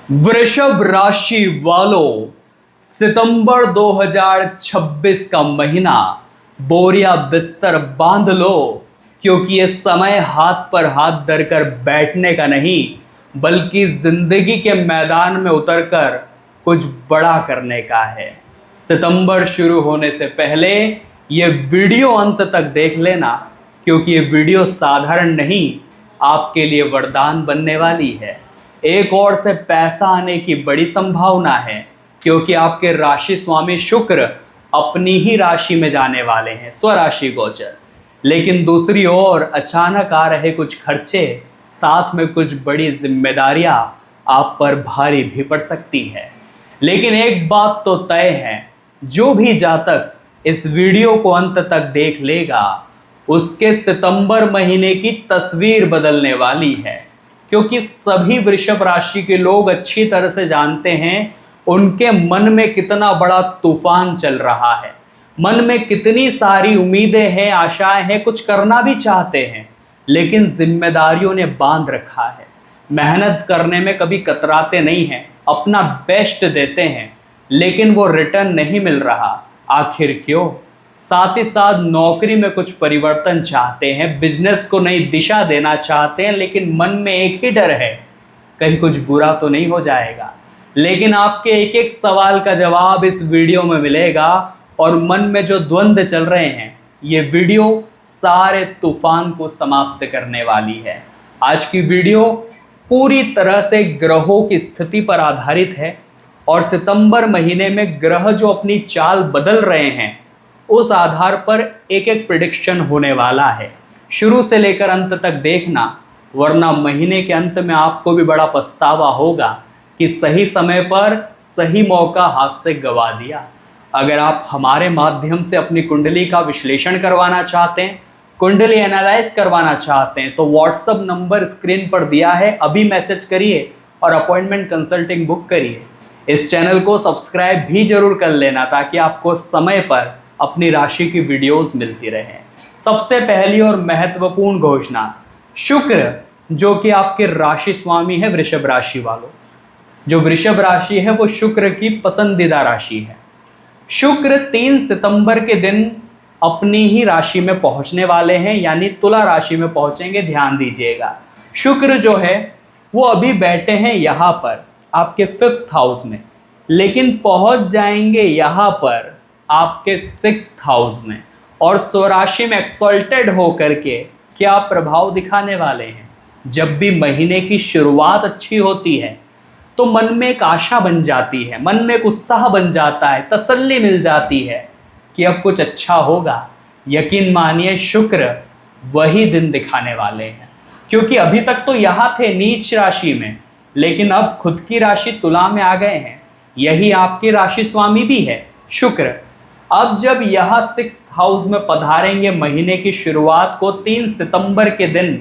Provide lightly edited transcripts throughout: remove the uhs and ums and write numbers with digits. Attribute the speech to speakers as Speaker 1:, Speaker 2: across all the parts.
Speaker 1: वृषभ राशि वालों, सितंबर 2026 का महीना बोरिया बिस्तर बांध लो, क्योंकि ये समय हाथ पर हाथ धरकर बैठने का नहीं बल्कि जिंदगी के मैदान में उतरकर कुछ बड़ा करने का है। सितंबर शुरू होने से पहले ये वीडियो अंत तक देख लेना, क्योंकि ये वीडियो साधारण नहीं, आपके लिए वरदान बनने वाली है। एक ओर से पैसा आने की बड़ी संभावना है, क्योंकि आपके राशि स्वामी शुक्र अपनी ही राशि में जाने वाले हैं, स्वराशि गोचर। लेकिन दूसरी ओर अचानक आ रहे कुछ खर्चे, साथ में कुछ बड़ी जिम्मेदारियां आप पर भारी भी पड़ सकती है। लेकिन एक बात तो तय है, जो भी जातक इस वीडियो को अंत तक देख लेगा उसके सितंबर महीने की तस्वीर बदलने वाली है। क्योंकि सभी वृषभ राशि के लोग अच्छी तरह से जानते हैं उनके मन में कितना बड़ा तूफान चल रहा है, मन में कितनी सारी उम्मीदें हैं, आशाएं हैं, कुछ करना भी चाहते हैं, लेकिन जिम्मेदारियों ने बांध रखा है। मेहनत करने में कभी कतराते नहीं हैं, अपना बेस्ट देते हैं, लेकिन वो रिटर्न नहीं मिल रहा। आखिर क्यों? साथ ही साथ नौकरी में कुछ परिवर्तन चाहते हैं, बिजनेस को नई दिशा देना चाहते हैं, लेकिन मन में एक ही डर है, कहीं कुछ बुरा तो नहीं हो जाएगा। लेकिन आपके एक एक सवाल का जवाब इस वीडियो में मिलेगा, और मन में जो द्वंद्व चल रहे हैं, ये वीडियो सारे तूफान को समाप्त करने वाली है। आज की वीडियो पूरी तरह से ग्रहों की स्थिति पर आधारित है, और सितंबर महीने में ग्रह जो अपनी चाल बदल रहे हैं उस आधार पर एक एक प्रेडिक्शन होने वाला है। शुरू से लेकर अंत तक देखना, वरना महीने के अंत में आपको भी बड़ा पछतावा होगा कि सही समय पर सही मौका हाथ से गवा दिया। अगर आप हमारे माध्यम से अपनी कुंडली का विश्लेषण करवाना चाहते हैं, कुंडली एनालाइज करवाना चाहते हैं, तो व्हाट्सएप नंबर स्क्रीन पर दिया है, अभी मैसेज करिए और अपॉइंटमेंट कंसल्टिंग बुक करिए। इस चैनल को सब्सक्राइब भी जरूर कर लेना, ताकि आपको समय पर अपनी राशि की वीडियोस मिलती रहे। सबसे पहली और महत्वपूर्ण घोषणा, शुक्र जो कि आपके राशि स्वामी है वृषभ राशि वालों, जो वृषभ राशि है वो शुक्र की पसंदीदा राशि है। शुक्र 3 सितंबर के दिन अपनी ही राशि में पहुंचने वाले हैं, यानी तुला राशि में पहुंचेंगे। ध्यान दीजिएगा, शुक्र जो है वो अभी बैठे हैं यहाँ पर आपके 5th हाउस में, लेकिन पहुंच जाएंगे यहाँ पर आपके 6th हाउस में, और स्वराशि में एक्सॉल्टेड होकर के क्या प्रभाव दिखाने वाले हैं। जब भी महीने की शुरुआत अच्छी होती है तो मन में एक आशा बन जाती है, मन में एक उत्साह बन जाता है, तसल्ली मिल जाती है कि अब कुछ अच्छा होगा। यकीन मानिए, शुक्र वही दिन दिखाने वाले हैं, क्योंकि अभी तक तो यहाँ थे नीच राशि में, लेकिन अब खुद की राशि तुला में आ गए हैं। यही आपकी राशि स्वामी भी है शुक्र। अब जब यह 6th हाउस में पधारेंगे महीने की शुरुआत को 3 सितंबर के दिन,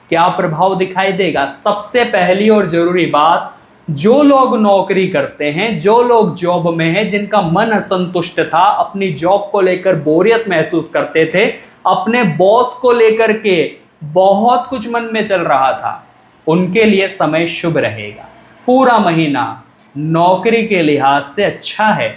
Speaker 1: क्या प्रभाव दिखाई देगा? सबसे पहली और जरूरी बात, जो लोग नौकरी करते हैं, जो लोग जॉब में हैं, जिनका मन असंतुष्ट था, अपनी जॉब को लेकर बोरियत महसूस करते थे, अपने बॉस को लेकर के बहुत कुछ मन में चल रहा था, उनके लिए समय शुभ रहेगा। पूरा महीना नौकरी के लिहाज से अच्छा है।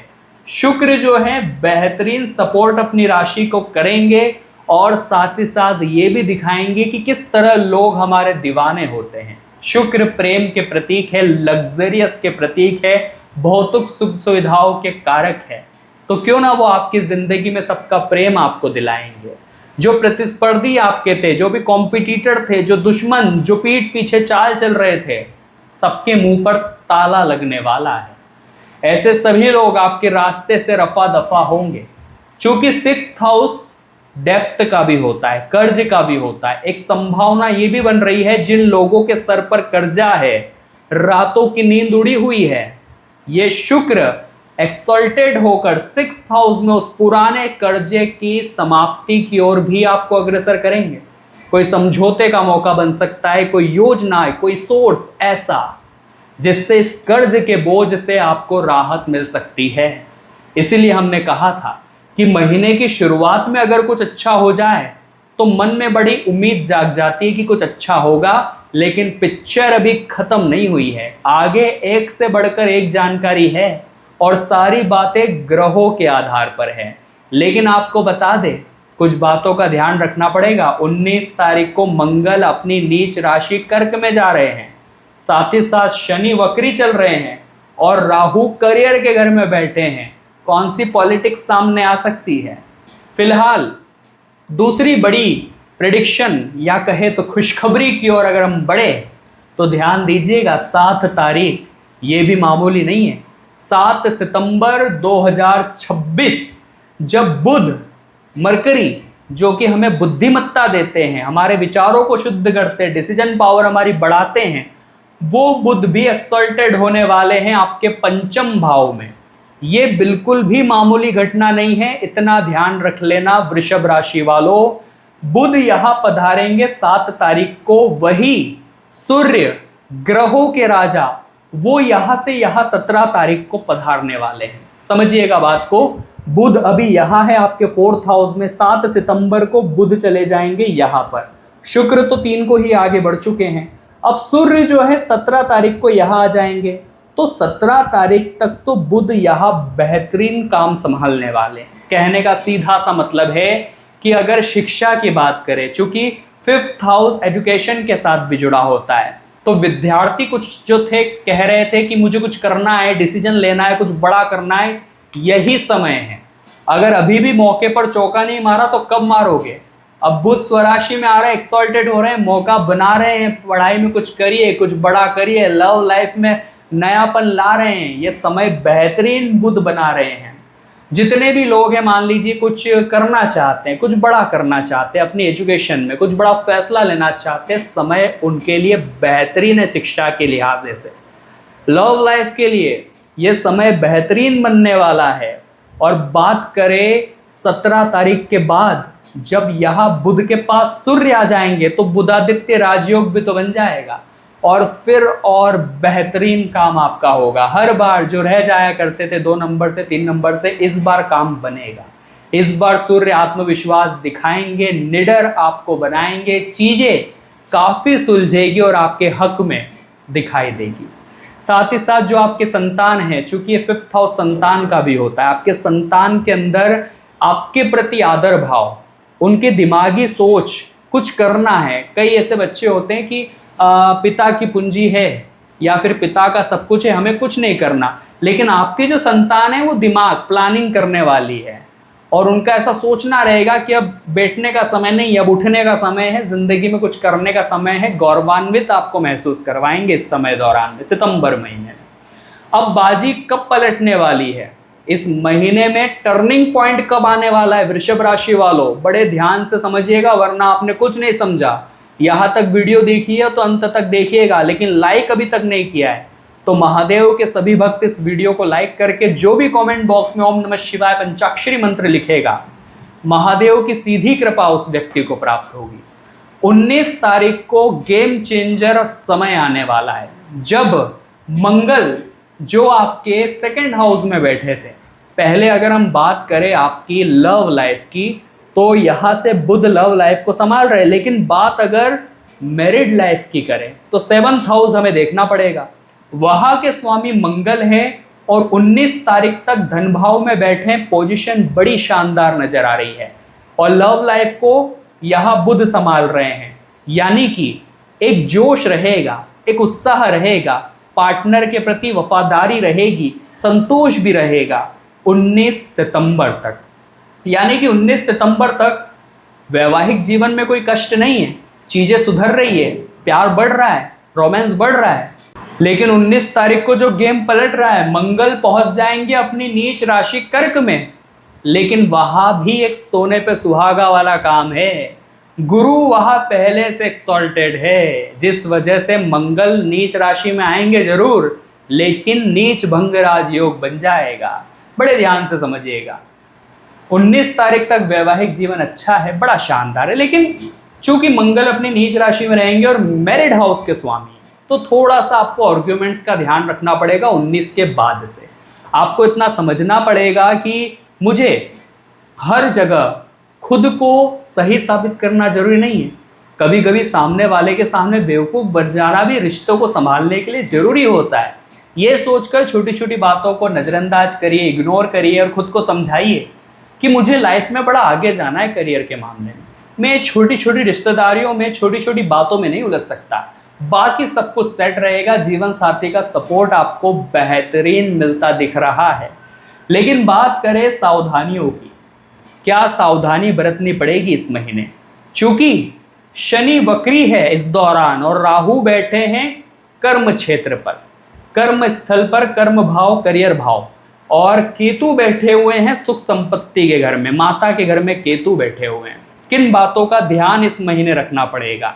Speaker 1: शुक्र जो है बेहतरीन सपोर्ट अपनी राशि को करेंगे, और साथ ही साथ ये भी दिखाएंगे कि किस तरह लोग हमारे दीवाने होते हैं। शुक्र प्रेम के प्रतीक है, लग्जरियस के प्रतीक है, भौतिक सुख सुविधाओं के कारक है। तो क्यों ना वो आपकी जिंदगी में सबका प्रेम आपको दिलाएंगे। जो प्रतिस्पर्धी आपके थे, जो भी कॉम्पिटिटर थे, जो दुश्मन, जो पीठ पीछे चाल चल रहे थे, सबके मुंह पर ताला लगने वाला है। ऐसे सभी लोग आपके रास्ते से रफा दफा होंगे। चूंकि 6th हाउस डेप्थ का भी होता है, कर्ज का भी होता है। एक संभावना ये भी बन रही है, जिन लोगों के सर पर कर्जा है, रातों की नींद उड़ी हुई है, ये शुक्र एक्सॉल्टेड होकर 6th हाउस में उस पुराने कर्जे की समाप्ति की ओर भी आपको अग्रसर करेंगे। कोई समझौते का मौका बन सकता है, कोई योजना, कोई सोर्स ऐसा जिससे इस कर्ज के बोझ से आपको राहत मिल सकती है। इसीलिए हमने कहा था कि महीने की शुरुआत में अगर कुछ अच्छा हो जाए तो मन में बड़ी उम्मीद जाग जाती है कि कुछ अच्छा होगा, लेकिन पिक्चर अभी खत्म नहीं हुई है, आगे एक से बढ़कर एक जानकारी है और सारी बातें ग्रहों के आधार पर है। लेकिन आपको बता दें, कुछ बातों का ध्यान रखना पड़ेगा। 19 तारीख को मंगल अपनी नीच राशि कर्क में जा रहे हैं, साथ ही साथ शनि वक्री चल रहे हैं और राहु करियर के घर में बैठे हैं। कौन सी पॉलिटिक्स सामने आ सकती है? फिलहाल दूसरी बड़ी प्रेडिक्शन या कहे तो खुशखबरी की ओर अगर हम बढ़े तो ध्यान दीजिएगा, 7 तारीख ये भी मामूली नहीं है। 7 सितंबर 2026 जब बुध मरकरी, जो कि हमें बुद्धिमत्ता देते हैं, हमारे विचारों को शुद्ध करते हैं, डिसीजन पावर हमारी बढ़ाते हैं, वो बुध भी एक्सॉल्टेड होने वाले हैं आपके पंचम भाव में। ये बिल्कुल भी मामूली घटना नहीं है, इतना ध्यान रख लेना वृषभ राशि वालों। बुध यहां पधारेंगे 7 तारीख को, वही सूर्य ग्रहों के राजा वो यहां से यहां 17 तारीख को पधारने वाले हैं। समझिएगा बात को, बुध अभी यहां है आपके 4th हाउस में, 7 सितंबर को बुध चले जाएंगे यहां पर। शुक्र तो 3 को ही आगे बढ़ चुके हैं, अब सूर्य जो है 17 तारीख को यहां आ जाएंगे, तो 17 तारीख तक तो बुध यहां बेहतरीन काम संभालने वाले हैं। कहने का सीधा सा मतलब है कि अगर शिक्षा की बात करें, चूंकि 5th हाउस एजुकेशन के साथ भी जुड़ा होता है, तो विद्यार्थी कुछ जो थे कह रहे थे कि मुझे कुछ करना है, डिसीजन लेना है, कुछ बड़ा करना है, यही समय है। अगर अभी भी मौके पर चौका नहीं मारा तो कब मारोगे? अब बुध स्वराशि में आ रहे हैं, एक्सॉल्टेड हो रहे हैं, मौका बना रहे हैं, पढ़ाई में कुछ करिए, कुछ बड़ा करिए, लव लाइफ में नयापन ला रहे हैं, ये समय बेहतरीन बुध बना रहे हैं। जितने भी लोग हैं, मान लीजिए कुछ करना चाहते हैं, कुछ बड़ा करना चाहते हैं अपनी एजुकेशन में, कुछ बड़ा फैसला लेना चाहते हैं, समय उनके लिए बेहतरीन है। शिक्षा के लिहाज से, लव लाइफ के लिए ये समय बेहतरीन बनने वाला है। और बात करें 17 तारीख के बाद, जब यहाँ बुध के पास सूर्य आ जाएंगे तो बुधादित्य राजयोग भी तो बन जाएगा और फिर और बेहतरीन काम आपका होगा। हर बार जो रह जाया करते थे 2 नंबर से 3 नंबर से, इस बार काम बनेगा। इस बार सूर्य आत्मविश्वास दिखाएंगे, निडर आपको बनाएंगे, चीजें काफी सुलझेगी और आपके हक में दिखाई देगी। साथ ही साथ जो आपके संतान है, चूंकि ये 5th हाउस संतान का भी होता है, आपके संतान के अंदर आपके प्रति आदर भाव, उनके दिमागी सोच, कुछ करना है। कई ऐसे बच्चे होते हैं कि पिता की पूंजी है या फिर पिता का सब कुछ है, हमें कुछ नहीं करना, लेकिन आपकी जो संतान है वो दिमाग प्लानिंग करने वाली है और उनका ऐसा सोचना रहेगा कि अब बैठने का समय नहीं, अब उठने का समय है, जिंदगी में कुछ करने का समय है। गौरवान्वित आपको महसूस करवाएंगे इस समय दौरान में, सितंबर महीने में। अब बाजी कब पलटने वाली है, इस महीने में टर्निंग पॉइंट कब आने वाला है वृषभ राशि वालों, बड़े ध्यान से समझिएगा, वरना आपने कुछ नहीं समझा। यहाँ तक वीडियो देखी है तो अंत तक देखिएगा, लेकिन लाइक अभी तक नहीं किया है तो महादेव के सभी भक्त इस वीडियो को लाइक करके जो भी कमेंट बॉक्स में ओम नमः शिवाय पंचाक्षरी मंत्र लिखेगा, महादेव की सीधी कृपा उस व्यक्ति को प्राप्त होगी। 19 तारीख को गेम चेंजर समय आने वाला है, जब मंगल जो आपके 2nd हाउस में बैठे थे, पहले अगर हम बात करें आपकी लव लाइफ की तो यहाँ से बुध लव लाइफ को संभाल रहे, लेकिन बात अगर मैरिड लाइफ की करें तो 7th हाउस हमें देखना पड़ेगा। वहाँ के स्वामी मंगल हैं और 19 तारीख तक धन भाव में बैठे, पोजीशन बड़ी शानदार नजर आ रही है और लव लाइफ को यहाँ बुध संभाल रहे हैं। यानी कि एक जोश रहेगा, एक उत्साह रहेगा, पार्टनर के प्रति वफादारी रहेगी, संतोष भी रहेगा 19 सितंबर तक। यानी कि 19 सितंबर तक वैवाहिक जीवन में कोई कष्ट नहीं है, चीजें सुधर रही है, प्यार बढ़ रहा है, रोमांस बढ़ रहा है। लेकिन 19 तारीख को जो गेम पलट रहा है, मंगल पहुंच जाएंगे अपनी नीच राशि कर्क में, लेकिन वहां भी एक सोने पे सुहागा वाला काम है। गुरु वहां पहले से एक्सॉल्टेड है, जिस वजह से मंगल नीच राशि में आएंगे जरूर, लेकिन नीच भंग राजयोग बन जाएगा। बड़े ध्यान से समझिएगा, 19 तारीख तक वैवाहिक जीवन अच्छा है, बड़ा शानदार है, लेकिन चूंकि मंगल अपनी नीच राशि में रहेंगे और मैरिड हाउस के स्वामी, तो थोड़ा सा आपको आर्ग्यूमेंट्स का ध्यान रखना पड़ेगा 19 के बाद से। आपको इतना समझना पड़ेगा कि मुझे हर जगह खुद को सही साबित करना जरूरी नहीं है। कभी कभी सामने वाले के सामने बेवकूफ़ बन जाना भी रिश्तों को संभालने के लिए ज़रूरी होता है। ये सोचकर छोटी छोटी बातों को नज़रअंदाज करिए, इग्नोर करिए और ख़ुद को समझाइए कि मुझे लाइफ में बड़ा आगे जाना है करियर के मामले में। मैं छोटी छोटी रिश्तेदारियों में, छोटी छोटी बातों में नहीं उलझ सकता। बाकी सब कुछ सेट रहेगा। जीवन साथी का सपोर्ट आपको बेहतरीन मिलता दिख रहा है। लेकिन बात करें सावधानियों की, क्या सावधानी बरतनी पड़ेगी इस महीने? चूंकि शनि वक्री है इस दौरान और राहु बैठे हैं कर्म क्षेत्र पर, कर्म स्थल पर, कर्म भाव, करियर भाव, और केतु बैठे हुए हैं सुख संपत्ति के घर में, माता के घर में केतु बैठे हुए हैं। किन बातों का ध्यान इस महीने रखना पड़ेगा,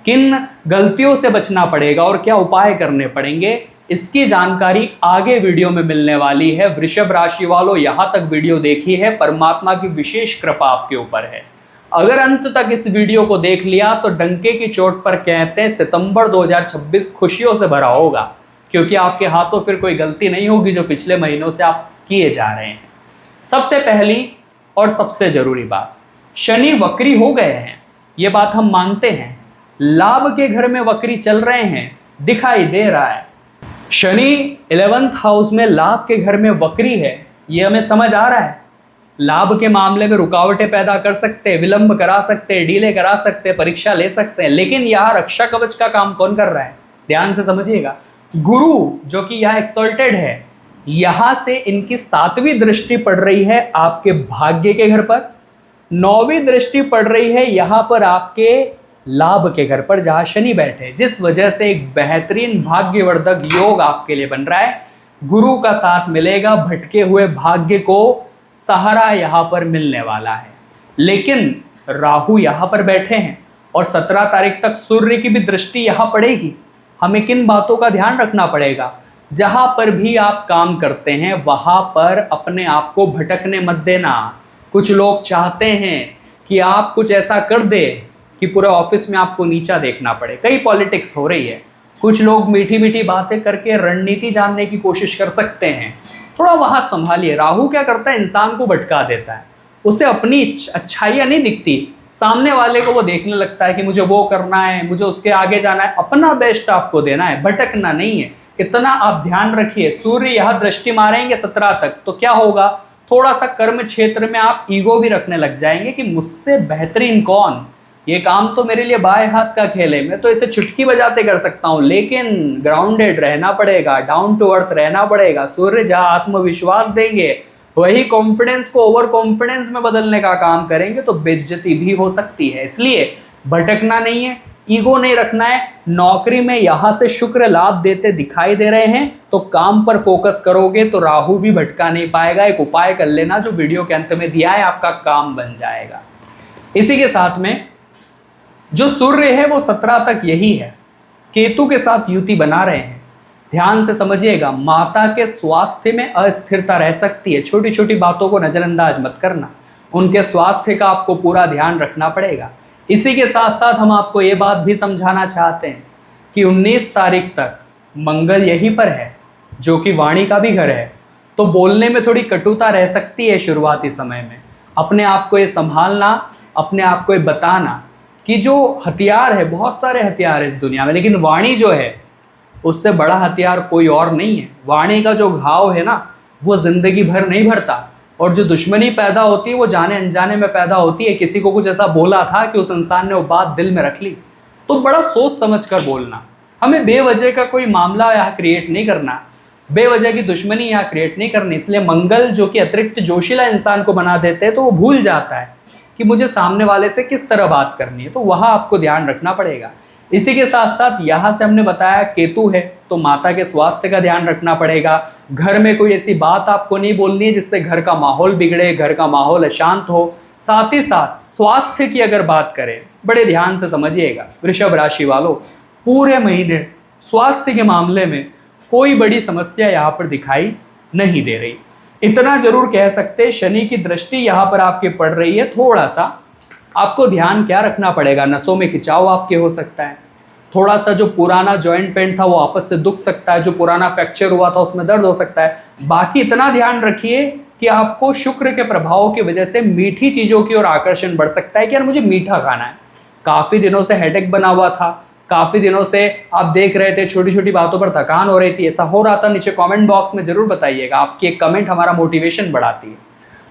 Speaker 1: किन गलतियों से बचना पड़ेगा और क्या उपाय करने पड़ेंगे, इसकी जानकारी आगे वीडियो में मिलने वाली है। वृषभ राशि वालों, यहाँ तक वीडियो देखी है, परमात्मा की विशेष कृपा आपके ऊपर है। अगर अंत तक इस वीडियो को देख लिया तो डंके की चोट पर कहते हैं सितंबर 2026 खुशियों से भरा होगा, क्योंकि आपके हाथों फिर कोई गलती नहीं होगी जो पिछले महीनों से आप किए जा रहे हैं। सबसे पहली और सबसे जरूरी बात, शनि वक्री हो गए हैं, ये बात हम मानते हैं। लाभ के घर में वक्री चल रहे हैं, दिखाई दे रहा है। शनि 11th हाउस में लाभ के घर में वक्री है, ये हमें समझ आ रहा है। लाभ के मामले में रुकावटें पैदा कर सकते हैं, विलंब करा सकते हैं, डीले करा सकते हैं, परीक्षा ले सकते हैं। लेकिन यहाँ रक्षा कवच का काम कौन कर रहा है? ध्यान से समझिएगा। गुरु जो कि यहाँ एक्सॉल्टेड है, यहां से इनकी 7वीं दृष्टि पड़ रही है आपके भाग्य के घर पर, 9वीं दृष्टि पड़ रही है यहां पर आपके लाभ के घर पर जहां शनि बैठे, जिस वजह से एक बेहतरीन भाग्यवर्धक योग आपके लिए बन रहा है। गुरु का साथ मिलेगा, भटके हुए भाग्य को सहारा यहां पर मिलने वाला है। लेकिन राहु यहां पर बैठे हैं और 17 तारीख तक सूर्य की भी दृष्टि यहां पड़ेगी। हमें किन बातों का ध्यान रखना पड़ेगा? जहां पर भी आप काम करते हैं वहां पर अपने आप को भटकने मत देना। कुछ लोग चाहते हैं कि आप कुछ ऐसा कर दे कि पूरे ऑफिस में आपको नीचा देखना पड़े। कई पॉलिटिक्स हो रही है, कुछ लोग मीठी मीठी बातें करके रणनीति जानने की कोशिश कर सकते हैं, थोड़ा वहां संभालिए। राहु क्या करता है? इंसान को भटका देता है, उसे अपनी अच्छाइयाँ नहीं दिखती, सामने वाले को वो देखने लगता है कि मुझे वो करना है, मुझे उसके आगे जाना है, अपना बेस्ट आपको देना है, भटकना नहीं है। इतना आप ध्यान रखिए। सूर्य यह दृष्टि मारेंगे 17 तक, तो क्या होगा? थोड़ा सा कर्म क्षेत्र में आप ईगो भी रखने लग जाएंगे कि मुझसे बेहतरीन कौन, ये काम तो मेरे लिए बाएं हाथ का खेल है, मैं तो इसे चुटकी बजाते कर सकता हूँ। लेकिन ग्राउंडेड रहना पड़ेगा, डाउन टू अर्थ रहना पड़ेगा। सूर्य जहाँ आत्मविश्वास देंगे वही कॉन्फिडेंस को ओवर कॉन्फिडेंस में बदलने का काम करेंगे, तो बेइज्जती भी हो सकती है। इसलिए भटकना नहीं है, ईगो नहीं रखना है। नौकरी में यहाँ से शुक्र लाभ देते दिखाई दे रहे हैं, तो काम पर फोकस करोगे तो राहु भी भटका नहीं पाएगा। एक उपाय कर लेना जो वीडियो के अंत में दिया है, आपका काम बन जाएगा। इसी के साथ में जो सूर्य है वो 17 तक यही है, केतु के साथ युति बना रहे हैं। ध्यान से समझिएगा, माता के स्वास्थ्य में अस्थिरता रह सकती है। छोटी छोटी बातों को नज़रअंदाज मत करना, उनके स्वास्थ्य का आपको पूरा ध्यान रखना पड़ेगा। इसी के साथ साथ हम आपको ये बात भी समझाना चाहते हैं कि 19 तारीख तक मंगल यहीं पर है, जो कि वाणी का भी घर है, तो बोलने में थोड़ी कटुता रह सकती है शुरुआती समय में। अपने आप को ये संभालना, अपने आप को ये बताना कि जो हथियार है, बहुत सारे हथियार है इस दुनिया में, लेकिन वाणी जो है उससे बड़ा हथियार कोई और नहीं है। वाणी का जो घाव है ना, वो जिंदगी भर नहीं भरता, और जो दुश्मनी पैदा होती है वो जाने अनजाने में पैदा होती है। किसी को कुछ ऐसा बोला था कि उस इंसान ने वो बात दिल में रख ली, तो बड़ा सोच समझ कर बोलना। हमें बेवजह का कोई मामला यहाँ क्रिएट नहीं करना, बेवजह की दुश्मनी यहाँ क्रिएट नहीं करनी। इसलिए मंगल जो कि अतिरिक्त जोशीला इंसान को बना देते हैं, तो वो भूल जाता है कि मुझे सामने वाले से किस तरह बात करनी है, तो वहाँ आपको ध्यान रखना पड़ेगा। इसी के साथ साथ यहाँ से हमने बताया केतु है, तो माता के स्वास्थ्य का ध्यान रखना पड़ेगा। घर में कोई ऐसी बात आपको नहीं बोलनी है जिससे घर का माहौल बिगड़े, घर का माहौल अशांत हो। साथ ही साथ स्वास्थ्य की अगर बात करें, बड़े ध्यान से समझिएगा वृषभ राशि वालों, पूरे महीने स्वास्थ्य के मामले में कोई बड़ी समस्या यहाँ पर दिखाई नहीं दे रही। इतना जरूर कह सकते, शनि की दृष्टि यहाँ पर आपके पड़ रही है। थोड़ा सा आपको ध्यान क्या रखना पड़ेगा, नसों में खिंचाव आपके हो सकता है, थोड़ा सा जो पुराना जॉइंट पेन था वो आपस से दुख सकता है, जो पुराना फ्रैक्चर हुआ था उसमें दर्द हो सकता है। बाकी इतना ध्यान रखिए कि आपको शुक्र के प्रभाव की वजह से मीठी चीज़ों की ओर आकर्षण बढ़ सकता है कि यार मुझे मीठा खाना है, काफ़ी दिनों से हेडेक बना हुआ था, काफ़ी दिनों से आप देख रहे थे छोटी छोटी बातों पर थकान हो रही थी, ऐसा हो रहा था, नीचे कमेंट बॉक्स में ज़रूर बताइएगा। आपकी एक कमेंट हमारा मोटिवेशन बढ़ाती है।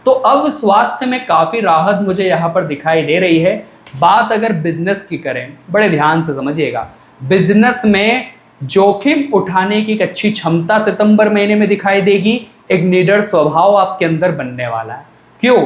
Speaker 1: तो अब स्वास्थ्य में काफ़ी राहत मुझे यहाँ पर दिखाई दे रही है। बात अगर बिजनेस की करें, बड़े ध्यान से समझिएगा, बिजनेस में जोखिम उठाने की एक अच्छी क्षमता सितंबर महीने में दिखाई देगी। एक निडर स्वभाव आपके अंदर बनने वाला है। क्यों?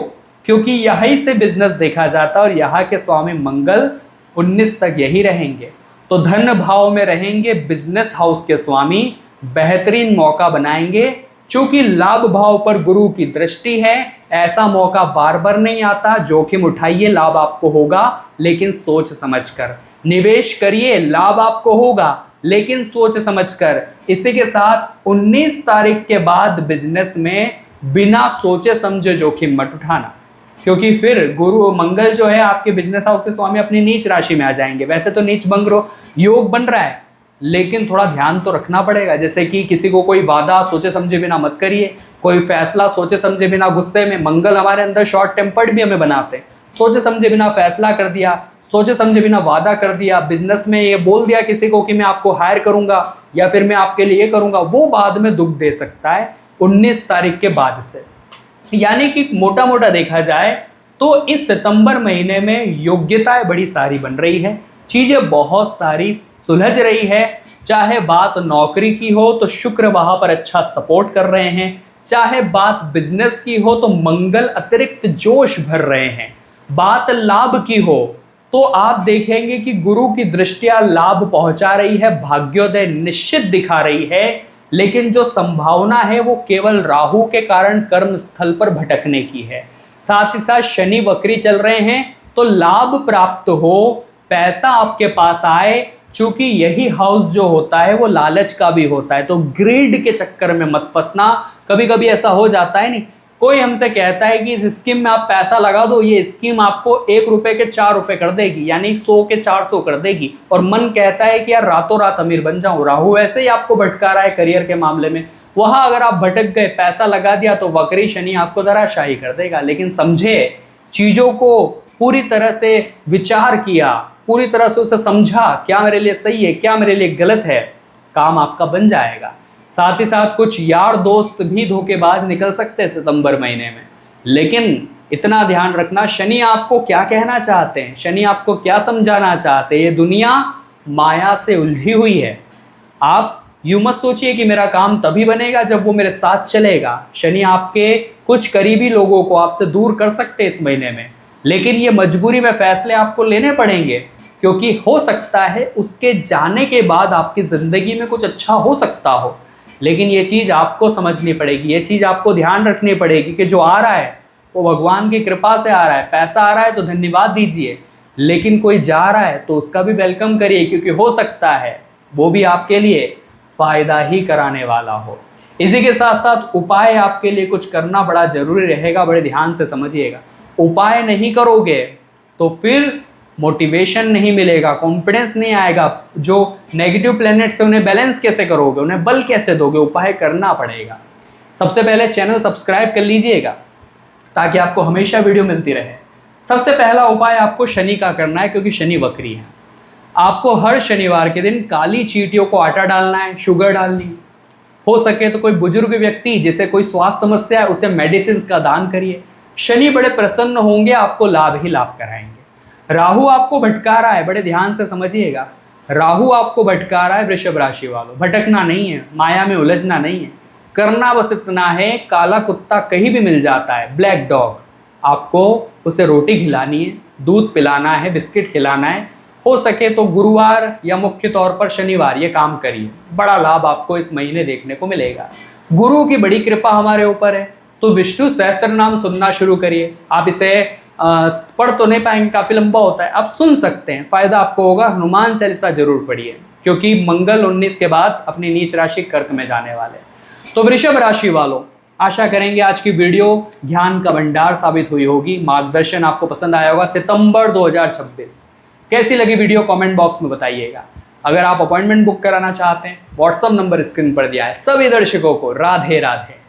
Speaker 1: क्योंकि यहीं से बिजनेस देखा जाता है और यहाँ के स्वामी मंगल 19 तक यही रहेंगे। तो धन भाव में रहेंगे बिजनेस हाउस के स्वामी, बेहतरीन मौका बनाएंगे। चूंकि लाभ भाव पर गुरु की दृष्टि है, ऐसा मौका बार बार नहीं आता। जोखिम उठाइए, लाभ आपको होगा, लेकिन सोच समझकर निवेश करिए, लाभ आपको होगा, लेकिन सोच समझकर। इसी के साथ 19 तारीख के बाद बिजनेस में बिना सोचे समझे जोखिम मत उठाना, क्योंकि फिर गुरु मंगल जो है आपके बिजनेस हाउस के स्वामी अपनी नीच राशि में आ जाएंगे। वैसे तो नीच भंग योग बन रहा है, लेकिन थोड़ा ध्यान तो रखना पड़ेगा। जैसे कि किसी को कोई वादा सोचे समझे बिना मत करिए, कोई फैसला सोचे समझे बिना गुस्से में, मंगल हमारे अंदर शॉर्ट टेम्पर्ड भी हमें बनाते हैं। सोचे समझे बिना फैसला कर दिया, सोचे समझे बिना वादा कर दिया, बिजनेस में ये बोल दिया किसी को कि मैं आपको हायर करूंगा या फिर मैं आपके लिए ये करूंगा, वो बाद में दुख दे सकता है 19 तारीख के बाद से। यानी कि मोटा मोटा देखा जाए तो इस सितंबर महीने में योग्यताएं बड़ी सारी बन रही है, चीजें बहुत सारी सुलझ रही है। चाहे बात नौकरी की हो तो शुक्र वहां पर अच्छा सपोर्ट कर रहे हैं, चाहे बात बिजनेस की हो तो मंगल अतिरिक्त जोश भर रहे हैं, बात लाभ की हो तो आप देखेंगे कि गुरु की दृष्टिया लाभ पहुंचा रही है, भाग्योदय निश्चित दिखा रही है। लेकिन जो संभावना है वो केवल राहु के कारण कर्म स्थल पर भटकने की है। साथ ही साथ शनि वक्री चल रहे हैं, तो लाभ प्राप्त हो, पैसा आपके पास आए। चूंकि यही हाउस जो होता है वो लालच का भी होता है, तो ग्रीड के चक्कर में मत फंसना। कभी कभी ऐसा हो जाता है, नहीं कोई हमसे कहता है कि इस स्कीम में आप पैसा लगा दो, ये स्कीम आपको 1 रुपए के 4 रुपए कर देगी, यानी 100 के 400 कर देगी, और मन कहता है कि यार रातों रात अमीर बन जाऊं। राहु ऐसे ही आपको भटका रहा है करियर के मामले में। वहां अगर आप भटक गए, पैसा लगा दिया, तो वक्री शनि आपको धराशायी कर देगा। लेकिन समझे, चीजों को पूरी तरह से विचार किया, पूरी तरह से उसे समझा, क्या मेरे लिए सही है, क्या मेरे लिए गलत है, काम आपका बन जाएगा। साथ ही साथ कुछ यार दोस्त भी धोखेबाज निकल सकते हैं सितंबर महीने में। लेकिन इतना ध्यान रखना, शनि आपको क्या कहना चाहते हैं, शनि आपको क्या समझाना चाहते हैं। ये दुनिया माया से उलझी हुई है। आप यूं मत सोचिए कि मेरा काम तभी बनेगा जब वो मेरे साथ चलेगा। शनि आपके कुछ करीबी लोगों को आपसे दूर कर सकते हैं इस महीने में, लेकिन ये मजबूरी में फैसले आपको लेने पड़ेंगे, क्योंकि हो सकता है उसके जाने के बाद आपकी ज़िंदगी में कुछ अच्छा हो सकता हो। लेकिन ये चीज़ आपको समझनी पड़ेगी, ये चीज़ आपको ध्यान रखनी पड़ेगी कि जो आ रहा है वो भगवान की कृपा से आ रहा है। पैसा आ रहा है तो धन्यवाद दीजिए, लेकिन कोई जा रहा है तो उसका भी वेलकम करिए, क्योंकि हो सकता है वो भी आपके लिए फ़ायदा ही कराने वाला हो। इसी के साथ साथ उपाय आपके लिए कुछ करना बड़ा ज़रूरी रहेगा, बड़े ध्यान से समझिएगा। उपाय नहीं करोगे तो फिर मोटिवेशन नहीं मिलेगा, कॉन्फिडेंस नहीं आएगा। जो नेगेटिव प्लैनेट से उन्हें बैलेंस कैसे करोगे, उन्हें बल कैसे दोगे, उपाय करना पड़ेगा। सबसे पहले चैनल सब्सक्राइब कर लीजिएगा ताकि आपको हमेशा वीडियो मिलती रहे। सबसे पहला उपाय आपको शनि का करना है, क्योंकि शनि वक्री है। आपको हर शनिवार के दिन काली चींटियों को आटा डालना है, शुगर डालनी। हो सके तो कोई बुजुर्ग व्यक्ति जिसे कोई स्वास्थ्य समस्या है उसे मेडिसिन का दान करिए। शनि बड़े प्रसन्न होंगे, आपको लाभ ही लाभ कराएंगे। राहु आपको भटका रहा है, बड़े ध्यान से समझिएगा। राहु आपको भटका रहा है वृषभ राशि वालों। भटकना नहीं है, माया में उलझना नहीं है, करना बस इतना है, काला कुत्ता कहीं भी मिल जाता है, ब्लैक डॉग, आपको उसे रोटी खिलानी है, दूध पिलाना है, बिस्किट खिलाना है। हो सके तो गुरुवार या मुख्य तौर पर शनिवार ये काम करिए, बड़ा लाभ आपको इस महीने देखने को मिलेगा। गुरु की बड़ी कृपा हमारे ऊपर है, तो विष्णु सहस्त्र नाम सुनना शुरू करिए। आप इसे पढ़ तो नहीं पाएंगे, काफ़ी लंबा होता है, आप सुन सकते हैं, फ़ायदा आपको होगा। हनुमान चालीसा जरूर पढ़िए, क्योंकि मंगल 19 के बाद अपनी नीच राशि कर्क में जाने वाले। तो वृषभ राशि वालों, आशा करेंगे आज की वीडियो ज्ञान का भंडार साबित हुई होगी, मार्गदर्शन आपको पसंद आया होगा। सितंबर 2026 कैसी लगी वीडियो कमेंट बॉक्स में बताइएगा। अगर आप अपॉइंटमेंट बुक कराना चाहते हैं, व्हाट्सअप नंबर स्क्रीन पर दिया है। सभी दर्शकों को राधे राधे।